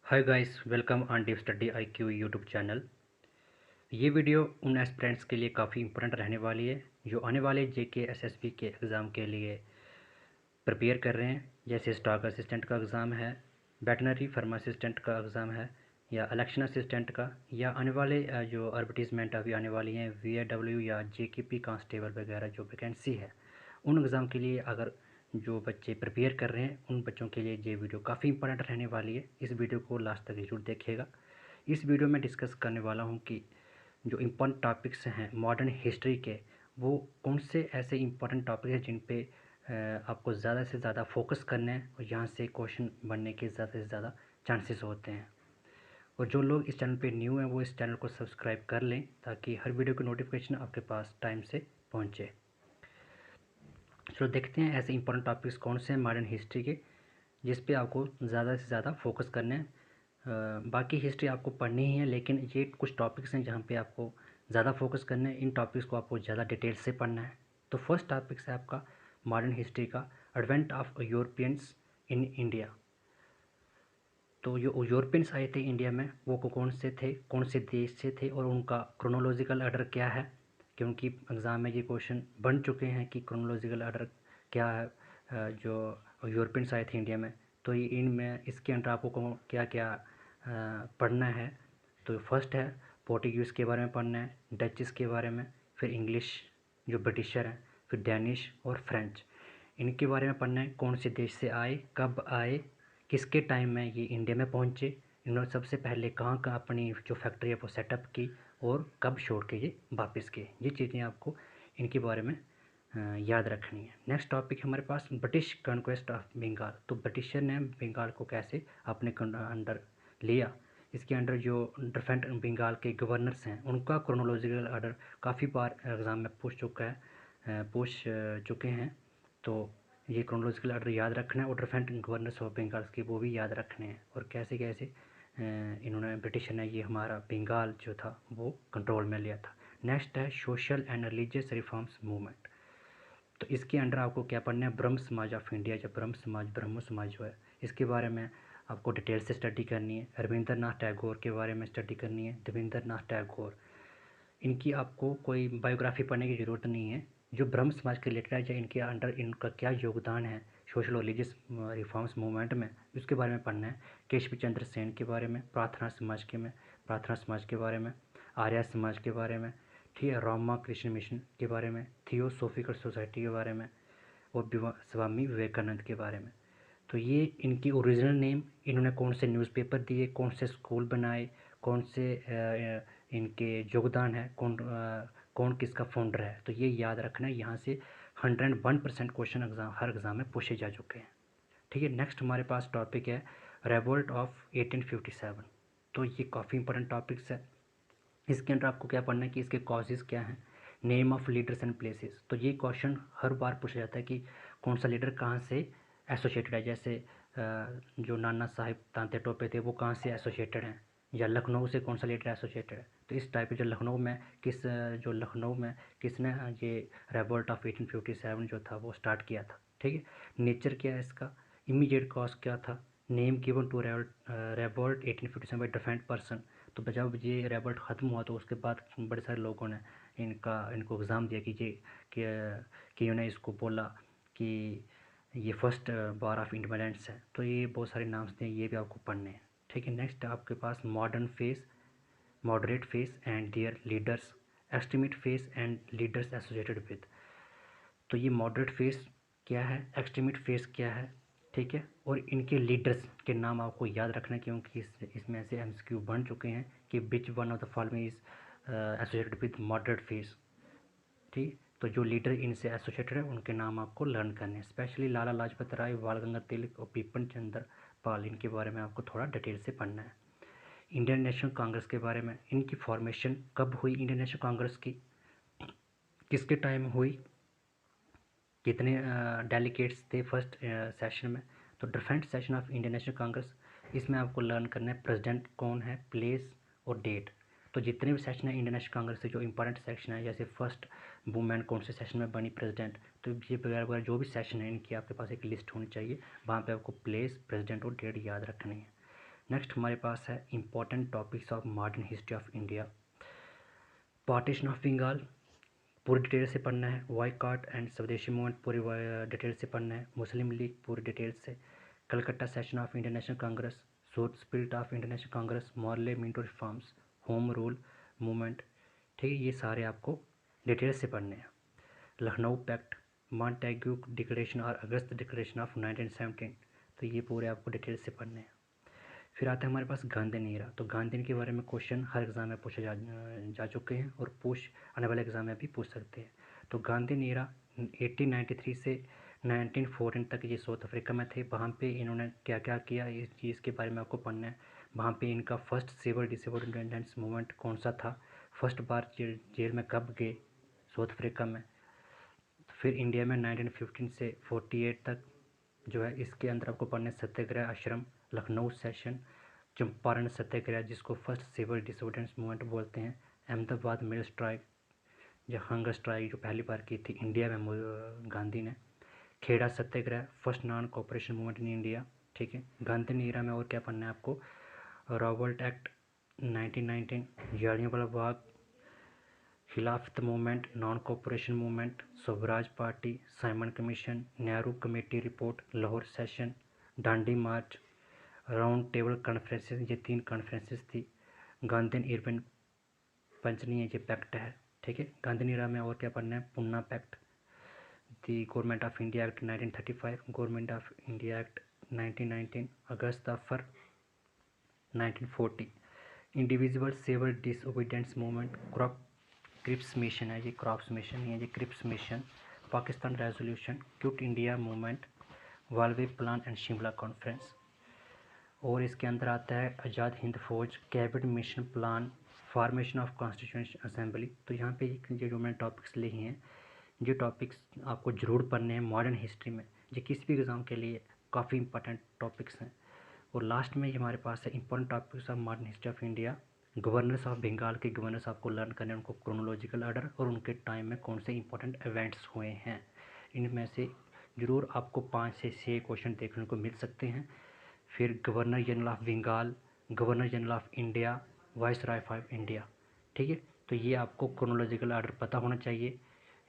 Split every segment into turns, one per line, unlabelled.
Hi guys, welcome on deep study IQ YouTube channel. ये video उन aspirants के लिए काफ़ी इंपॉर्टेंट रहने वाली है जो आने वाले JK SSB के एग्ज़ाम के लिए प्रिपेयर कर रहे हैं। जैसे स्टॉक असिस्टेंट का एग्ज़ाम है, वेटनरी फार्मासिस्टेंट का एग्ज़ाम है, या इलेक्शन असिस्टेंट का, या आने वाले जो एडवर्टीज़मेंट अभी आने वाली हैं VAW या JKP कांस्टेबल वगैरह जो वैकेंसी है, उन एग्ज़ाम के लिए अगर जो बच्चे प्रिपेयर कर रहे हैं उन बच्चों के लिए ये वीडियो काफ़ी इंपॉर्टेंट रहने वाली है। इस वीडियो को लास्ट तक ज़रूर देखिएगा। इस वीडियो में डिस्कस करने वाला हूँ कि जो इम्पोर्टेंट टॉपिक्स हैं मॉडर्न हिस्ट्री के, वो कौन से ऐसे इम्पोर्टेंट टॉपिक हैं जिन पे आपको ज़्यादा से ज़्यादा फोकस करना है और यहाँ से क्वेश्चन बनने के ज़्यादा से ज़्यादा चांसेस होते हैं। और जो लोग इस चैनल पे न्यू हैं वो इस चैनल को सब्सक्राइब कर लें ताकि हर वीडियो की नोटिफिकेशन आपके पास टाइम से पहुँचे। चलो देखते हैं ऐसे इंपॉर्टेंट टॉपिक्स कौन से हैं मॉडर्न हिस्ट्री के जिस पे आपको ज़्यादा से ज़्यादा फोकस करना है। बाकी हिस्ट्री आपको पढ़नी ही है, लेकिन ये कुछ टॉपिक्स हैं जहाँ पे आपको ज़्यादा फोकस करना है। इन टॉपिक्स को आपको ज़्यादा डिटेल से पढ़ना है। तो फर्स्ट टॉपिक्स है आपका मॉडर्न हिस्ट्री का advent of Europeans in India. तो जो यूरोपियंस आए थे इंडिया में वो कौन से थे, कौन से देश से थे और उनका क्रोनोलॉजिकल ऑर्डर क्या है, क्योंकि एग्ज़ाम में ये क्वेश्चन बन चुके हैं कि क्रोनोलॉजिकल ऑर्डर क्या है जो यूरोपियंस आए थे इंडिया में। तो ये इनमें इसके अंदर आपको क्या क्या पढ़ना है। तो फर्स्ट है पोर्टुगीज़ के बारे में पढ़ना है, डचेस के बारे में, फिर इंग्लिश जो ब्रिटिशर हैं, फिर डैनिश और फ्रेंच, इनके बारे में पढ़ना है। कौन से देश से आए, कब आए, किसके टाइम में ये इंडिया में पहुँचे, इन्होंने सबसे पहले कहाँ कहाँ अपनी जो फैक्ट्री है वो सेटअप की और कब छोड़ के ये वापस गए। ये चीज़ें आपको इनके बारे में याद रखनी है। नेक्स्ट टॉपिक है हमारे पास ब्रिटिश कॉन्क्वेस्ट ऑफ बंगाल। तो ब्रिटिशर ने बंगाल को कैसे अपने अंडर लिया, इसके अंडर जो डिफरेंट बंगाल के गवर्नर्स हैं उनका क्रोनोलॉजिकल ऑर्डर काफ़ी बार एग्ज़ाम में पूछ चुके हैं। तो ये क्रोनोलॉजिकल ऑर्डर याद रखना है और डिफरेंट गवर्नर्स ऑफ बंगाल के वो भी याद रखने हैं और कैसे कैसे इन्होंने ब्रिटिश ने ये हमारा बंगाल जो था वो कंट्रोल में लिया था। नेक्स्ट है social and religious reforms movement. तो इसके अंडर आपको क्या पढ़ना है, ब्रह्म समाज ऑफ इंडिया, जो ब्रह्म समाज जो है इसके बारे में आपको डिटेल से स्टडी करनी है। रविंद्रनाथ टैगोर के बारे में स्टडी करनी है। देवेंद्रनाथ टैगोर, इनकी आपको कोई बायोग्राफी पढ़ने की ज़रूरत नहीं है। जो ब्रह्म समाज के रिलेटेड है या इनके अंडर इनका क्या योगदान है सोशल और रिलीजियस रिफॉर्म्स मूवमेंट में, उसके बारे में पढ़ना है। केशव चंद्र सेन के बारे में, प्रार्थना समाज के बारे में, आर्य समाज के बारे में, ठीक है, रामा कृष्ण मिशन के बारे में, थियोसॉफिकल सोसाइटी के बारे में और स्वामी विवेकानंद के बारे में। तो ये इनकी ओरिजिनल नेम, इन्होंने कौन से न्यूज़पेपर दिए, कौन से स्कूल बनाए, कौन से इनके योगदान है, कौन किसका फाउंडर है, तो ये याद रखना है। यहाँ से 101% क्वेश्चन हर एग्ज़ाम में पूछे जा चुके हैं। ठीक है, नेक्स्ट हमारे पास टॉपिक है रेवोल्ट ऑफ 1857। तो ये काफ़ी इंपॉर्टेंट टॉपिक्स है। इसके अंदर आपको क्या पढ़ना है कि इसके कॉजेज़ क्या हैं, name of leaders and places. तो ये क्वेश्चन हर बार पूछा जाता है कि कौन सा लीडर कहाँ से एसोसिएटेड है। जैसे जो नाना साहिब तांते टोपे थे वो कहाँ से एसोसिएटेड हैं, या लखनऊ से कौन सा लीडर एसोसिएटेड है। तो इस टाइप जो लखनऊ में किसने ये रेवोल्ट ऑफ 1857 जो था वो स्टार्ट किया था। ठीक है, नेचर क्या है इसका, इमीडिएट कॉज क्या था, name given to revolt 1857 by different person. तो जब ये रेवोल्ट ख़त्म हुआ तो उसके बाद बड़े सारे लोगों ने इनको एग्ज़ाम दिया कि उन्हें इसको बोला कि ये फर्स्ट वार ऑफ इंडिपेंडेंस है। तो ये बहुत सारे नाम्स थे, ये भी आपको पढ़ने हैं। ठीक है, नेक्स्ट आपके पास modern phase, moderate phase and their leaders, estimate phase and leaders associated with. तो ये मॉडरेट फेस क्या है, एक्सट्रीमिट फेस क्या है, ठीक है, और इनके लीडर्स के नाम आपको याद रखना है क्योंकि इसमें से MCQ बन चुके हैं कि which one of the following is associated with moderate face. ठीक, तो जो लीडर इनसे एसोसिएटेड है उनके नाम आपको लर्न करने हैं। स्पेशली लाला लाजपत राय, बाल गंगाधर तिलक और बिपिन चंद्र पाल, इनके बारे में आपको थोड़ा डिटेल से पढ़ना है। इंडियन नेशनल कांग्रेस के बारे में, इनकी फॉर्मेशन कब हुई, इंडियन नेशनल कांग्रेस की किसके टाइम हुई, कितने डेलीगेट्स थे फर्स्ट सेशन में। तो different session of Indian National Congress, इसमें आपको लर्न करना है प्रेसिडेंट कौन है, प्लेस और डेट। तो जितने भी सेशन है इंडियन नेशनल कांग्रेस से जो इंपॉर्टेंट सेक्शन है, जैसे फर्स्ट वुमेन कौन से सेशन में बनी प्रेसिडेंट, तो ये वगैरह वगैरह जो भी सेशन है इनकी आपके पास एक लिस्ट होनी चाहिए। वहाँ पे आपको प्लेस, प्रेसिडेंट और डेट याद रखनी है। नेक्स्ट हमारे पास है important topics of modern history of India. Partition of Bengal पूरी डिटेल से पढ़ना है। बॉयकॉट एंड स्वदेशी मूवमेंट पूरी डिटेल से पढ़ना है। मुस्लिम लीग पूरी डिटेल से। Calcutta session of Indian National Congress, short spirit of Indian National Congress, Morley Minto reforms, home rule movement, ठीक है, ये सारे आपको डिटेल से पढ़ने हैं। लखनऊ पैक्ट, मॉन्टेग्यू डिक्लेरेशन और अगस्त डिक्लेरेशन ऑफ 1917, तो ये पूरे आपको डिटेल से पढ़ने हैं। फिर आता है हमारे पास गांधी एरा। तो गांधी के बारे में क्वेश्चन हर एग्ज़ाम में पूछे जा चुके हैं और आने वाले एग्ज़ाम में भी पूछ सकते हैं। तो गांधी एरा 1893 से 1914 तक ये साउथ अफ्रीका में थे। वहाँ पे इन्होंने क्या क्या किया इस चीज़ के बारे में आपको पढ़ना है। वहाँ पे इनका फर्स्ट सिविल डिसोबीडियंस मूवमेंट कौन सा था, फर्स्ट बार जेल में कब गए साउथ अफ्रीका में। फिर इंडिया में 1915 से 48 तक जो है इसके अंदर आपको पढ़ने सत्याग्रह आश्रम, लखनऊ सेशन, चंपारण सत्याग्रह जिसको फर्स्ट सिविल डिसोबीडियंस मूवमेंट बोलते हैं, अहमदाबाद मिल स्ट्राइक जो हंगर स्ट्राइक जो पहली बार की थी इंडिया में गांधी ने, Kheda Satyagraha first non cooperation movement in India, ठीक है। गांधी एरा में और क्या पढ़ना है आपको, Robert act 1919, Jallianwala Bagh, Khilafat movement, non cooperation movement, Swaraj party, Simon commission, Nehru committee report, Lahore session, Dandi march, round table conferences, ये 3 कॉन्फ्रेंसेस थी। गांधी इरविन पंचनीय ये पैक्ट है, ठीक है। गांधी एरा में और क्या पढ़ना है, Poona pact, the government of India act 1935, government of India act 1919, August offer 1940, individual civil disobedience movement, Cripps mission है, ये क्रॉप्स मिशन नहीं है, ये Cripps mission, Pakistan resolution, quit India movement, Wavell plan and Shimla conference. और इसके अंदर आता है Azad Hind Fauj, cabinet mission plan, formation of constituent assembly. तो यहाँ पे ये जो मैंने टॉपिक्स लिए हैं, ये टॉपिक्स आपको ज़रूर पढ़ने हैं मॉडर्न हिस्ट्री में। ये किसी भी एग्ज़ाम के लिए काफ़ी इंपॉर्टेंट टॉपिक्स हैं। और लास्ट में ये हमारे पास है important topics of modern history of India. Governors of Bengal के गवर्नर्स आपको लर्न करने हैं, उनको क्रोनोलॉजिकल ऑर्डर और उनके टाइम में कौन से इंपॉर्टेंट इवेंट्स हुए हैं। इनमें से ज़रूर आपको 5 से 6 क्वेश्चन देखने को मिल सकते हैं। फिर governor general of Bengal, governor general of India, viceroy of India, ठीक है। तो ये आपको क्रोनोलॉजिकल ऑर्डर पता होना चाहिए।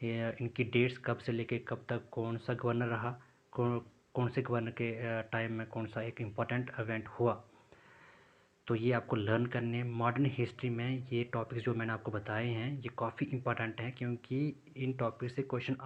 इनकी डेट्स कब से लेके कब तक कौन सा गवर्नर रहा, कौन से गवर्नर के टाइम में कौन सा एक इम्पॉर्टेंट इवेंट हुआ, तो ये आपको लर्न करने। मॉडर्न हिस्ट्री में ये टॉपिक्स जो मैंने आपको बताए हैं ये काफ़ी इंपॉर्टेंट हैं क्योंकि इन टॉपिक से क्वेश्चन